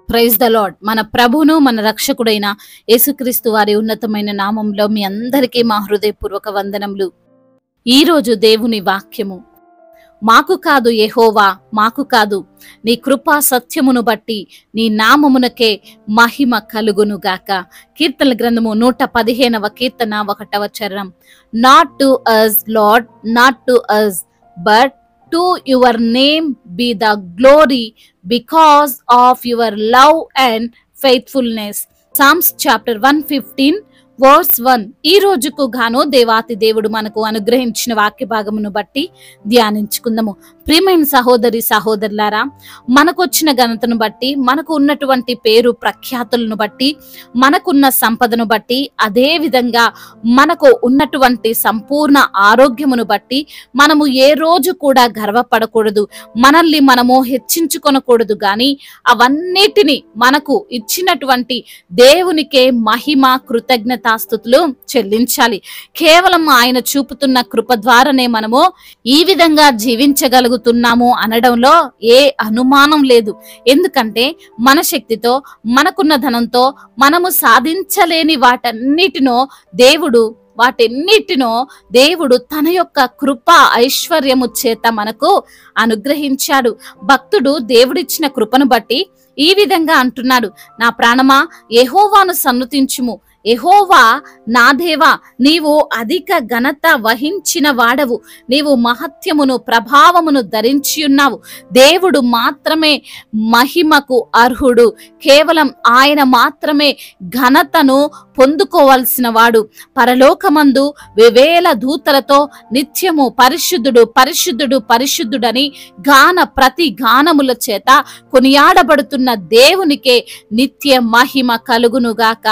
Praise the lord. మన ప్రభువును మన రక్షకుడైన యేసుక్రీస్తు వారి ఉన్నతమైన నామంలో మీ అందరికీ మా హృదయపూర్వక వందనములు. ఈ రోజు దేవుని వాక్యము, మాకు కాదు యెహోవా, మాకు కాదు, నీ కృపా సత్యమును బట్టి నీ నామమునకే మహిమ కలుగును గాక. కీర్తనల గ్రంథము 115వ కీర్తన 1వ చరణం. Not to us Lord, not to us, but to your name be the glory because of your love and faithfulness. Psalms chapter 115 verse 1. ఈ రోజుకు గాను దేవాతి దేవుడు మనకు అనుగ్రహించిన వాక్య భాగమును బట్టి ధ్యానించుకుందాము. ప్రియమైన సహోదరి సహోదరులారా, మనకొచ్చిన ఘనతను బట్టి, మనకు ఉన్నటువంటి పేరు ప్రఖ్యాతులను బట్టి, మనకున్న సంపదను బట్టి, అదే విధంగా మనకు ఉన్నటువంటి సంపూర్ణ ఆరోగ్యమును బట్టి మనము ఏ రోజు కూడా గర్వపడకూడదు, మనల్ని మనము హెచ్చించుకొనకూడదు. కానీ అవన్నిటిని మనకు ఇచ్చినటువంటి దేవునికే మహిమ కృతజ్ఞతాస్తుతులు చెల్లించాలి. కేవలం ఆయన చూపుతున్న కృప ద్వారానే మనము ఈ విధంగా జీవించగలుగుతున్నాము అనడంలో ఏ అనుమానం లేదు. ఎందుకంటే మన శక్తితో, మనకున్న ధనంతో మనము సాధించలేని వాటన్నిటినో దేవుడు తన యొక్క కృప ఐశ్వర్యము చేత మనకు అనుగ్రహించాడు. భక్తుడు దేవుడిచ్చిన కృపను బట్టి ఈ విధంగా అంటున్నాడు, నా ప్రాణమా యెహోవాను సన్నుతించుము, యెహోవా నా దేవా, నీవు అధిక ఘనత వహించిన వాడవు, నీవు మహత్యమును ప్రభావమును ధరించి ఉన్నావు. దేవుడు మాత్రమే మహిమకు అర్హుడు, కేవలం ఆయన మాత్రమే ఘనతను పొందుకోవాల్సిన వాడు. పరలోకమందు వేవేల దూతలతో నిత్యము పరిశుద్ధుడు పరిశుద్ధుడు పరిశుద్ధుడని ప్రతి గానముల చేత కొనియాడబడుతున్న దేవునికే నిత్య మహిమ కలుగునుగాక.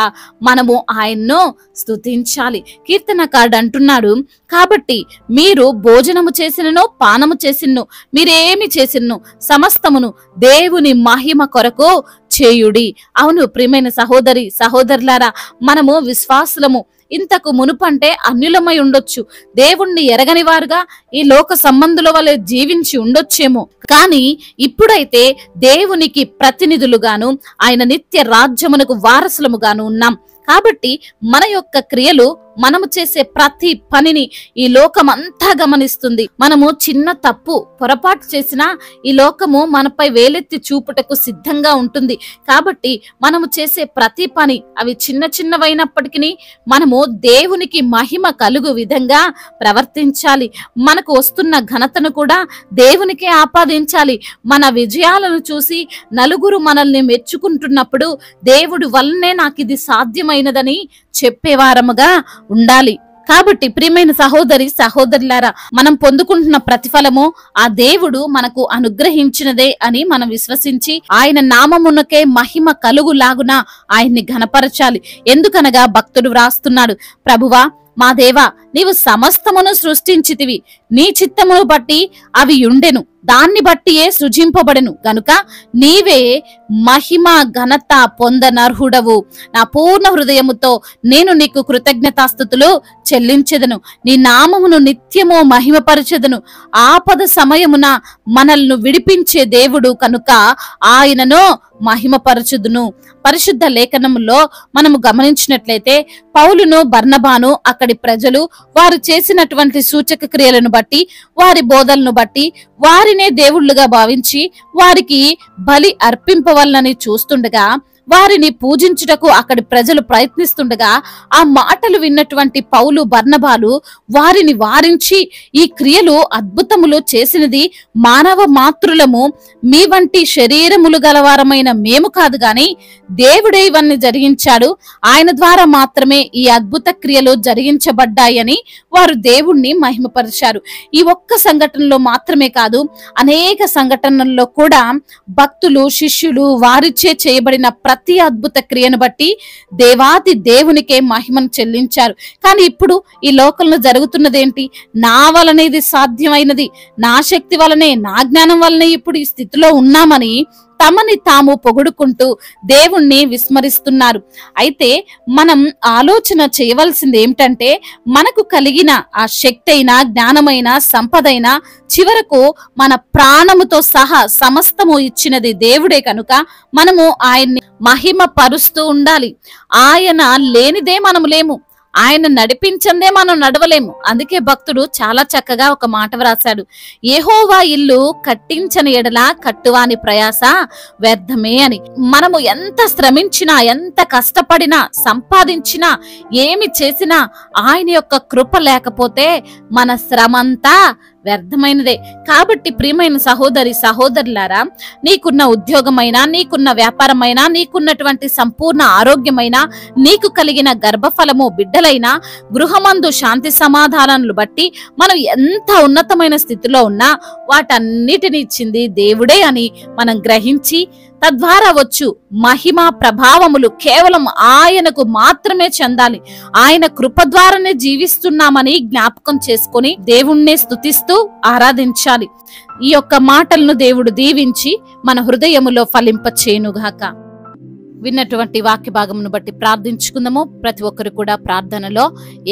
మనము ఆయన్ను స్తుతించాలి. కీర్తనకారుడు అంటున్నాడు, కాబట్టి మీరు భోజనము చేసినను పానము చేసినను మీరేమి చేసినను సమస్తమును దేవుని మహిమ కొరకు చేయుడి. అవును ప్రియమైన సహోదరి సహోదరులారా, మనము విశ్వాసులము. ఇంతకు మునుపంటే అన్యులమై ఉండొచ్చు, దేవుణ్ణి ఎరగని వారుగా ఈ లోక సంబంధుల వలె జీవించి ఉండొచ్చేమో. కానీ ఇప్పుడైతే దేవునికి ప్రతినిధులుగాను ఆయన నిత్య రాజ్యమునకు వారసులముగాను ఉన్నాం. కాబట్టి మన యొక్క క్రియలు, మనము చేసే ప్రతి పనిని ఈ లోకం అంతా గమనిస్తుంది. మనము చిన్న తప్పు పొరపాటు చేసినా ఈ లోకము మనపై వేలెత్తి చూపుటకు సిద్ధంగా ఉంటుంది. కాబట్టి మనము చేసే ప్రతి పని, అవి చిన్న చిన్నవైనప్పటికీ మనము దేవునికి మహిమ కలుగు విధంగా ప్రవర్తించాలి. మనకు వస్తున్న ఘనతను కూడా దేవునికే ఆపాదించాలి. మన విజయాలను చూసి నలుగురు మనల్ని మెచ్చుకుంటున్నప్పుడు దేవుడి వల్లనే నాకు ఇది సాధ్యమైనదని చెప్పేవారముగా ఉండాలి. కాబట్టి ప్రియమైన సహోదరి సహోదరులారా, మనం పొందుకుంటున్న ప్రతిఫలము ఆ దేవుడు మనకు అనుగ్రహించినదే అని మనం విశ్వసించి ఆయన నామమునకే మహిమ కలుగులాగున ఆయన్ని ఘనపరచాలి. ఎందుకనగా భక్తుడు వ్రాస్తున్నాడు, ప్రభువా మా దేవా, నీవు సమస్తమును సృష్టించితివి, నీ చిత్తమును బట్టి అవి ఉండెను, దాన్ని బట్టియే సృజింపబడెను గనుక నీవే మహిమ ఘనత పొందనర్హుడవు. నా పూర్ణ హృదయముతో నేను నీకు కృతజ్ఞతాస్తుతులు చెల్లించెదను, నీ నామమును నిత్యము మహిమపరచెదను. ఆపద సమయమున మనల్ని విడిపించే దేవుడు కనుక ఆయనను మహిమపరచుదును. పరిశుద్ధ లేఖనములో మనము గమనించినట్లయితే పౌలును బర్నబాను అక్కడి ప్రజలు వారు చేసినటువంటి సూచక క్రియలను బట్టి, వారి బోధలను బట్టి వారినే దేవుళ్ళుగా భావించి వారికి బలి అర్పింపవలనని చూస్తుండగా, వారిని పూజించుటకు అక్కడి ప్రజలు ప్రయత్నిస్తుండగా ఆ మాటలు విన్నటువంటి పౌలు బర్నబాలు వారిని వారించి, ఈ క్రియలు అద్భుతములు చేసినది మానవ మాతృలము, మీ వంటి శరీరములు గలవారమైన మేము కాదు గాని దేవుడే ఇవన్నీ జరిగించాడు, ఆయన ద్వారా మాత్రమే ఈ అద్భుత క్రియలు జరిగించబడ్డాయని వారు దేవుణ్ణి మహిమపరిచారు. ఈ ఒక్క సంఘటనలో మాత్రమే కాదు, అనేక సంఘటనల్లో కూడా భక్తులు శిష్యులు వారిచే చేయబడిన ప్రతి అద్భుత క్రియను బట్టి దేవాది దేవునికే మహిమను చెల్లించారు. కానీ ఇప్పుడు ఈ లోకంలో జరుగుతున్నదేంటి? నా వలనే ఇది సాధ్యమైనది, నా శక్తి వలనే, నా జ్ఞానం వలనే ఇప్పుడు ఈ స్థితిలో ఉన్నామని తమని తాము పొగుడుకుంటూ దేవుణ్ణి విస్మరిస్తున్నారు. అయితే మనం ఆలోచన చేయవలసింది ఏమిటంటే, మనకు కలిగిన ఆ శక్తి అయినా, జ్ఞానమైన, సంపదైనా చివరకు మన ప్రాణముతో సహా సమస్తము ఇచ్చినది దేవుడే కనుక మనము ఆయన్ని మహిమ పరుస్తూ ఉండాలి. ఆయన లేనిదే మనము లేము, ఆయన నడిపించందే మనం నడవలేము. అందుకే భక్తుడు చాలా చక్కగా ఒక మాట వ్రాశాడు, యెహోవా ఇల్లు కట్టించని ఎడల కట్టువాని ప్రయాస వ్యర్థమే అని. మనము ఎంత శ్రమించినా, ఎంత కష్టపడినా, సంపాదించినా, ఏమి చేసినా ఆయన యొక్క కృప లేకపోతే మన శ్రమంతా వ్యర్థమైనదే. కాబట్టి ప్రియమైన సహోదరి సహోదరులారా, నీకున్న ఉద్యోగమైనా, నీకున్న వ్యాపారమైనా, నీకున్నటువంటి సంపూర్ణ ఆరోగ్యమైనా, నీకు కలిగిన గర్భఫలము బిడ్డలైనా, గృహమందు శాంతి సమాధానాలను బట్టి మనం ఎంత ఉన్నతమైన స్థితిలో ఉన్నా వాటన్నిటిని ఇచ్చింది దేవుడే అని మనం గ్రహించి తద్వారా వచ్చు మహిమ ప్రభావములు కేవలం ఆయనకు మాత్రమే చెందాలి. ఆయన కృప ద్వారానే జీవిస్తున్నామని జ్ఞాపకం చేసుకొని దేవుణ్ణి స్తుతిస్తూ ఆరాధించాలి. ఈ యొక్క మాటలను దేవుడు దీవించి మన హృదయములో ఫలింపచేయునుగాక. విన్నటువంటి వాక్య భాగమును బట్టి ప్రార్థించుకుందాము. ప్రతి ఒక్కరు కూడా ప్రార్థనలో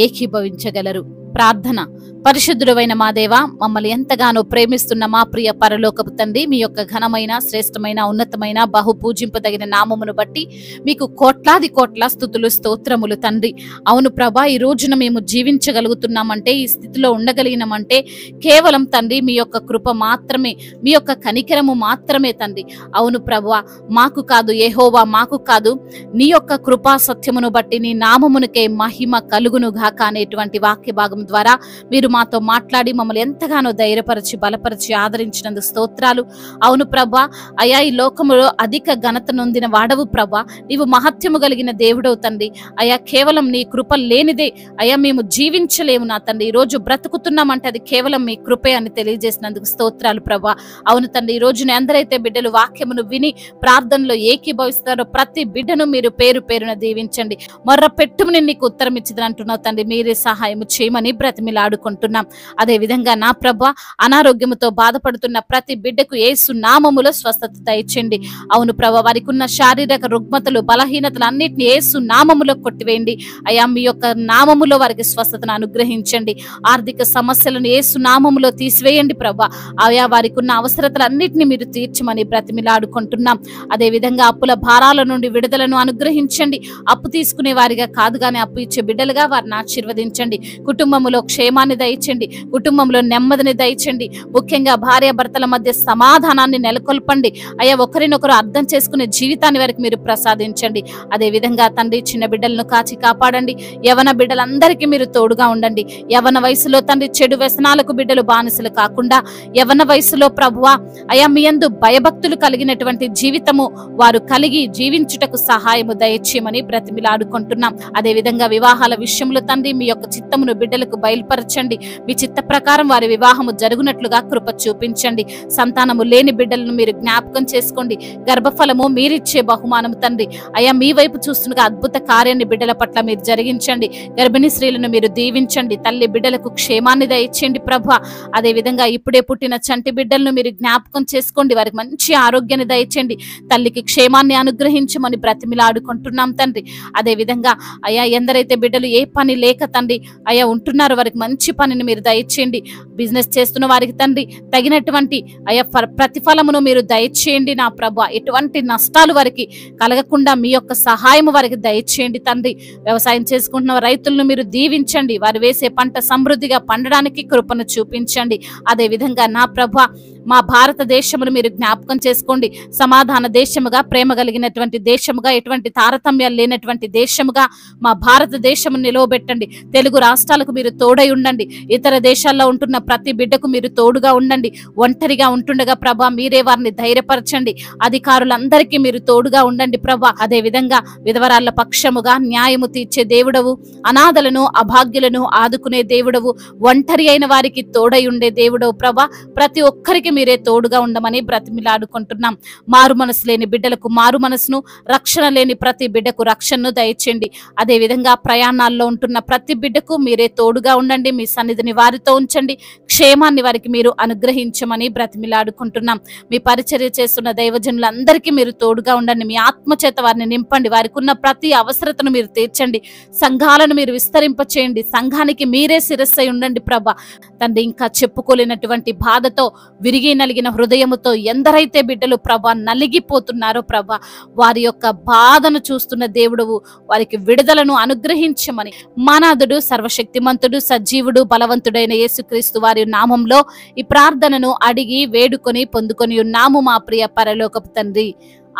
ఏకీభవించగలరు. ప్రార్థన. పరిశుద్ధుడైన మా దేవ, మమ్మల్ని ఎంతగానో ప్రేమిస్తున్న మా ప్రియ పరలోకపు తండ్రి, మీ యొక్క ఘనమైన, శ్రేష్టమైన, ఉన్నతమైన, బహు పూజింపదగిన నామమును బట్టి మీకు కోట్లాది కోట్ల స్తుతులు, స్తోత్రములు తండ్రి. అవును ప్రభా, ఈ రోజున మేము జీవించగలుగుతున్నామంటే, ఈ స్థితిలో ఉండగలిగినామంటే కేవలం తండ్రి మీ యొక్క కృప మాత్రమే, మీ యొక్క కనికరము మాత్రమే తండ్రి. అవును ప్రభా, మాకు కాదు యెహోవా, మాకు కాదు, నీ యొక్క కృపా సత్యమును బట్టి నీ నామమునకే మహిమ కలుగును గాక అనేటువంటి వాక్య భాగం ద్వారా మీరు మాతో మాట్లాడి మమ్మల్ని ఎంతగానో ధైర్యపరిచి, బలపరిచి, ఆదరించినందుకు స్తోత్రాలు. అవును ప్రభా, అయా ఈ లోకములో అధిక ఘనత నొందిన వాడవు ప్రభా, నీవు మహత్యము కలిగిన దేవుడవు తండ్రి. అయా కేవలం నీ కృప లేనిదే అయా మేము జీవించలేము నా తండ్రి. ఈ రోజు బ్రతుకుతున్నామంటే అది కేవలం మీ కృపే అని తెలియజేసినందుకు స్తోత్రాలు ప్రభా. అవును తండ్రి, ఈ రోజున ఎందరైతే బిడ్డలు వాక్యమును విని ప్రార్థనలో ఏకీభవిస్తారో ప్రతి బిడ్డను మీరు పేరు పేరున దీవించండి. మొర్ర పెట్టుకుని నీకు ఉత్తరం ఇచ్చిదని అంటున్నావు తండ్రి. మీరే సహాయం చేయమని బ్రతిమిలాడుకుంటున్నాం. అదే విధంగా నా ప్రభా, అనారోగ్యముతో బాధపడుతున్న ప్రతి బిడ్డకు యేసు నామములో స్వస్థత దయచేయండి. అవును ప్రభా, వారికి ఉన్న శారీరక రుగ్మతలు, బలహీనతలు అన్నిటిని యేసు నామములో కొట్టివేయండి. అయా మీ యొక్క నామములో వారికి స్వస్థతను అనుగ్రహించండి. ఆర్థిక సమస్యలను యేసు నామములో తీసివేయండి ప్రభా. ఆయా వారికి ఉన్న అవసరతలన్నిటిని మీరు తీర్చమని బ్రతిమిలాడుకుంటున్నాం. అదే విధంగా అప్పుల భారాల నుండి విడుదలను అనుగ్రహించండి. అప్పు తీసుకునే వారిగా కాదు కానీ అప్పు ఇచ్చే బిడ్డలుగా వారిని ఆశీర్వదించండి. కుటుంబంలో క్షేమాన్ని దయచండి, కుటుంబంలో నెమ్మదిని దయచండి. ముఖ్యంగా భార్య భర్తల మధ్య సమాధానాన్ని నెలకొల్పండి. అయ్యా ఒకరినొకరు అర్థం చేసుకునే జీవితాన్ని వారికి మీరు ప్రసాదించండి. అదే విధంగా తండ్రి, చిన్న బిడ్డలను కాచి కాపాడండి. యవన బిడ్డలందరికీ మీరు తోడుగా ఉండండి. యవన వయసులో తండ్రి చెడు వ్యసనాలకు బిడ్డలు బానిసలు కాకుండా యవన వయసులో ప్రభువా అయా మీ యందు భయభక్తులు కలిగినటువంటి జీవితము వారు కలిగి జీవించుటకు సహాయము దయచేయమని బ్రతిమిలాడుకుంటున్నాం. అదే విధంగా వివాహాల విషయంలో తండ్రి మీ యొక్క చిత్తమును బిడ్డలకు బయలుపరచండి. మీ చిత్త ప్రకారం వారి వివాహము జరుగునట్లుగా కృప చూపించండి. సంతానము లేని బిడ్డలను మీరు జ్ఞాపకం చేసుకోండి. గర్భఫలము మీరిచ్చే బహుమానము తండ్రి. అయ్యా మీ వైపు చూస్తుండగా అద్భుత కార్యాన్ని బిడ్డల పట్ల మీరు జరిగించండి. గర్భిణీ స్త్రీలను మీరు దీవించండి. తల్లి బిడ్డలకు క్షేమాన్ని దయచేయండి ప్రభా. అదే విధంగా ఇప్పుడే పుట్టిన చంటి బిడ్డలను మీరు జ్ఞాపకం చేసుకోండి. వారికి మంచి ఆరోగ్యాన్ని దయచేయండి. తల్లికి క్షేమాన్ని అనుగ్రహించమని బ్రతిమిలాడుకుంటున్నాం తండ్రి. అదే విధంగా అయ్యా ఎందరైతే బిడ్డలు ఏ పని లేక తండ్రి అయ్యా ఉంటున్నారు, వారికి మంచి పనిని మీరు దయచేయండి. బిజినెస్ చేస్తున్న వారికి తండ్రి తగినటువంటి అయ్యా ప్రతిఫలమును మీరు దయచేయండి నా ప్రభా. ఎటువంటి నష్టాలు వారికి కలగకుండా మీ యొక్క సహాయము వారికి దయచేయండి తండ్రి. వ్యవసాయం చేసుకుంటున్న రైతులను మీరు దీవించండి. వారు వేసే పంట సమృద్ధిగా పండడానికి కృపను చూపించండి. అదే విధంగా నా ప్రభా మా భారతదేశమును మీరు జ్ఞాపకం చేసుకోండి. సమాధాన దేశముగా, ప్రేమ కలిగినటువంటి దేశముగా, ఎటువంటి తారతమ్యాలు లేనటువంటి దేశముగా మా భారతదేశము నిలవబెట్టండి. తెలుగు రాష్ట్రాలకు మీరు తోడై ఉండండి. ఇతర దేశాల్లో ఉంటున్న ప్రతి బిడ్డకు మీరు తోడుగా ఉండండి. ఒంటరిగా ఉంటుండగా ప్రభా మీరే వారిని ధైర్యపరచండి. అధికారులందరికీ మీరు తోడుగా ఉండండి ప్రభా. అదే విధంగా విధవరాళ్ల పక్షముగా న్యాయము తీర్చే దేవుడవు, అనాథలను అభాగ్యులను ఆదుకునే దేవుడవు, ఒంటరి అయిన వారికి తోడై ఉండే దేవుడవు ప్రభా. ప్రతి ఒక్కరికి మీరే తోడుగా ఉండమని బ్రతిమిలాడుకుంటున్నాం. మారు మనసు లేని బిడ్డలకు మారు మనసును, రక్షణ లేని ప్రతి బిడ్డకు రక్షణను దయచేయండి. అదే విధంగా ప్రయాణాల్లో ఉంటున్న ప్రతి బిడ్డకు మీరే తోడు తోడుగా ఉండండి, మీ సన్నిధిని వారితో ఉంచండి, క్షేమాన్ని వారికి మీరు అనుగ్రహించమని బ్రతిమిలాడుకుంటున్నాం. మీ పరిచర్య చేస్తున్న దైవజనులందరికీ మీరు తోడుగా ఉండండి, మీ ఆత్మచేత వారిని నింపండి, వారికి ఉన్న ప్రతి అవసరతను మీరు తీర్చండి, సంఘాలను మీరు విస్తరింపచేయండి, సంఘానికి మీరే శిరస్సై ఉండండి ప్రభా. తండ్రి, ఇంకా చెప్పుకోలేనటువంటి బాధతో విరిగి నలిగిన హృదయముతో ఎందరైతే బిడ్డలు ప్రభా నలిగిపోతున్నారో ప్రభా, వారి యొక్క బాధను చూస్తున్న దేవుడువు, వారికి విడుదలను అనుగ్రహించమని మానాథుడు, సర్వశక్తిమంతుడు, సజీవుడు, బలవంతుడైన యేసుక్రీస్తు వారి నామంలో ఈ ప్రార్థనను అడిగి వేడుకొని పొందుకొని ఉన్నాము మా ప్రియ పరలోకపు తండ్రి.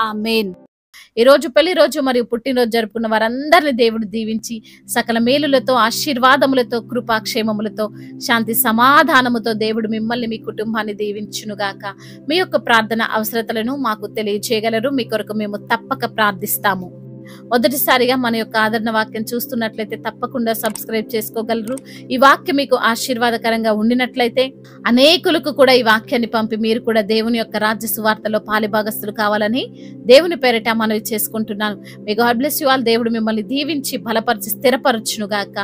ఆమేన్. ఈ రోజు పెళ్లి రోజు మరియు పుట్టినరోజు జరుపుకున్న వారందరిని దేవుడు దీవించి సకల మేలులతో, ఆశీర్వాదములతో, కృపాక్షేమములతో, శాంతి సమాధానముతో దేవుడు మిమ్మల్ని, మీ కుటుంబాన్ని దీవించునుగాక. మీ యొక్క ప్రార్థన అవసరతలను మాకు తెలియజేయగలరు. మీ కొరకు మేము తప్పక ప్రార్థిస్తాము. మొదటిసారిగా మన యొక్క ఆదరణ వాక్యం చూస్తున్నట్లయితే తప్పకుండా సబ్స్క్రైబ్ చేసుకోగలరు. ఈ వాక్యం మీకు ఆశీర్వాదకరంగా ఉండినట్లయితే అనేకులకు కూడా ఈ వాక్యాన్ని పంపి మీరు కూడా దేవుని యొక్క రాజ్య సువార్తలో పాలిభాగస్తులు కావాలని దేవుని పేరిట మనవి చేసుకుంటున్నాను. May God bless you all. దేవుడు మిమ్మల్ని దీవించి బలపరిచి స్థిరపరచునుగాక.